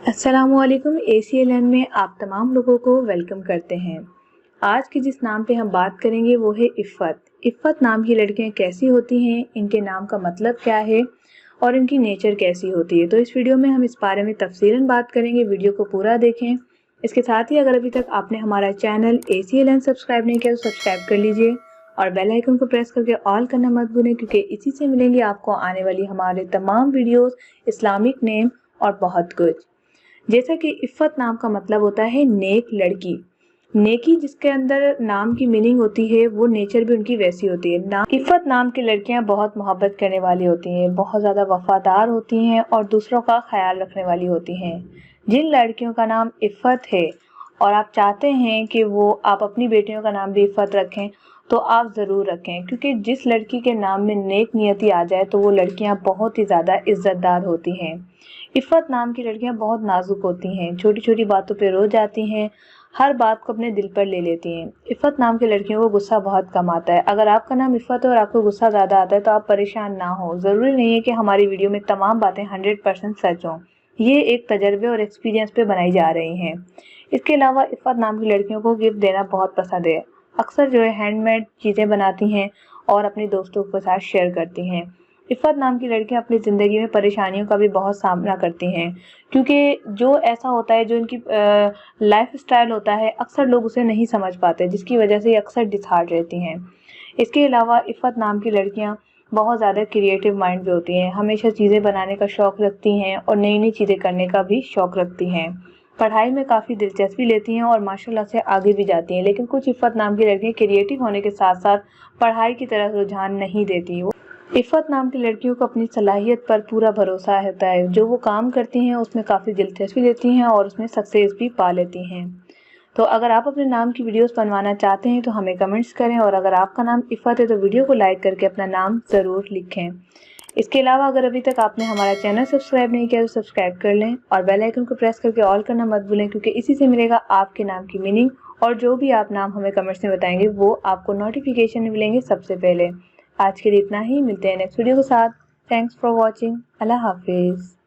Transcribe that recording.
अस्सलामुअलैकुम। ACLN में आप तमाम लोगों को वेलकम करते हैं। आज की जिस नाम पे हम बात करेंगे वो है इफ़्फ़त। इफ़्फ़त नाम की लड़कियां कैसी होती हैं, इनके नाम का मतलब क्या है और इनकी नेचर कैसी होती है। तो इस वीडियो में हम इस बारे में तफसीलन बात करेंगे। वीडियो को पूरा देखें। इसके साथ ही अगर अभी तक आपने हमारा चैनल ACLN सब्सक्राइब नहीं किया तो सब्सक्राइब कर लीजिए और बेल आइकन को प्रेस करके ऑल करना मत भूलें, क्योंकि इसी से मिलेंगे आपको आने वाली हमारे तमाम वीडियोस, इस्लामिक नेम और बहुत कुछ। जैसा कि इफ़्फ़त नाम का मतलब होता है नेक लड़की। नेकी जिसके अंदर नाम की मीनिंग होती है, वो नेचर भी उनकी वैसी होती है। इफ़्फ़त नाम की लड़कियां बहुत मोहब्बत करने वाली होती हैं, बहुत ज़्यादा वफादार होती हैं और दूसरों का ख्याल रखने वाली होती हैं। जिन लड़कियों का नाम इफ़्फ़त है और आप चाहते हैं कि वो आप अपनी बेटियों का नाम भी इफ़्फ़त रखें, तो आप ज़रूर रखें, क्योंकि जिस लड़की के नाम में नेक नियति आ जाए तो वो लड़कियां बहुत ही ज़्यादा इज़्ज़तदार होती हैं। इफ़्फ़त नाम की लड़कियां बहुत नाजुक होती हैं, छोटी छोटी बातों पे रो जाती हैं, हर बात को अपने दिल पर ले लेती हैं। इफ़्फ़त नाम की लड़कियों को गुस्सा बहुत कम आता है। अगर आपका नाम इफ़्फ़त है और आपको गुस्सा ज़्यादा आता है तो आप परेशान ना हो। ज़रूरी नहीं है कि हमारी वीडियो में तमाम बातें 100% सच हों। ये एक तजर्बे और एक्सपीरियंस पे बनाई जा रही हैं। इसके अलावा इफ़्फ़त नाम की लड़कियों को गिफ्ट देना बहुत पसंद है। अक्सर जो है हैंडमेड चीज़ें बनाती हैं और अपने दोस्तों के साथ शेयर करती हैं। इफ़्फ़त नाम की लड़कियां अपनी ज़िंदगी में परेशानियों का भी बहुत सामना करती हैं, क्योंकि जो ऐसा होता है, जो इनकी लाइफ स्टाइल होता है, अक्सर लोग उसे नहीं समझ पाते, जिसकी वजह से ये अक्सर डिसहार्ट रहती हैं। इसके अलावा इफ़्फ़त नाम की लड़कियां बहुत ज़्यादा क्रिएटिव माइंड भी होती हैं, हमेशा चीज़ें बनाने का शौक़ रखती हैं और नई नई चीज़ें करने का भी शौक़ रखती हैं। पढ़ाई में काफ़ी दिलचस्पी लेती हैं और माशाल्लाह से आगे भी जाती हैं। लेकिन कुछ इफ़्फ़त नाम की लड़कियां क्रिएटिव होने के साथ साथ पढ़ाई की तरफ रुझान नहीं देती। इफ़्फ़त नाम की लड़कियों को अपनी सलाहियत पर पूरा भरोसा होता है। जो वो काम करती हैं उसमें काफ़ी दिलचस्पी लेती हैं और उसमें सक्सेस भी पा लेती हैं। तो अगर आप अपने नाम की वीडियोस बनवाना चाहते हैं तो हमें कमेंट्स करें, और अगर आपका नाम इफ़्फ़त है तो वीडियो को लाइक करके अपना नाम ज़रूर लिखें। इसके अलावा अगर अभी तक आपने हमारा चैनल सब्सक्राइब नहीं किया तो सब्सक्राइब कर लें और बेल आइकन को प्रेस करके ऑल करना मत भूलें, क्योंकि इसी से मिलेगा आपके नाम की मीनिंग, और जो भी आप नाम हमें कमेंट्स में बताएंगे वो आपको नोटिफिकेशन में मिलेंगे सबसे पहले। आज के लिए इतना ही, मिलते हैं नेक्स्ट वीडियो के साथ। Thanks for watching. अल्लाह हाफिज़।